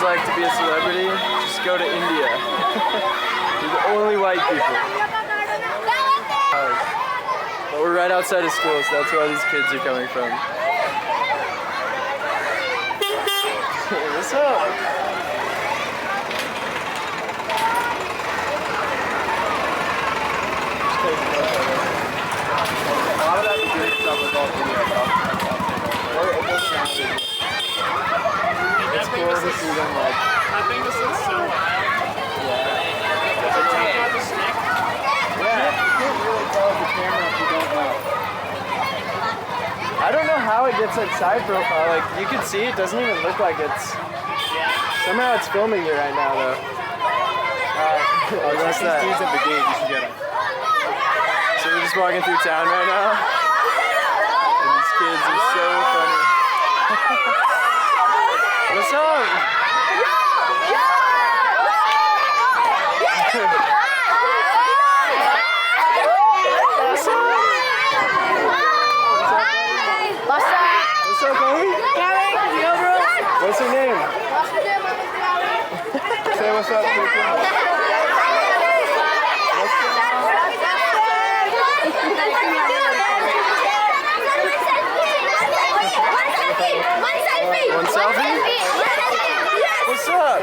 like to be a celebrity, just go to India. You're the only white people. But we're right outside of school, so that's where all these kids are coming from. Hey, what's up? It's cool to see them like. I think this looks so wild. Yeah. Does it take out the stick? Yeah. You can't really tell the camera if you don't know. I don't know how it gets like side profile. Like you can see it doesn't even look like it's. Somehow it's filming you right now though. Alright, that's that. These at the gate, you should get them. So we're just walking through town right now. And these kids are so funny. What's up? What's up, homie? What's your name? Say what's up to your friends. One selfie? What's up?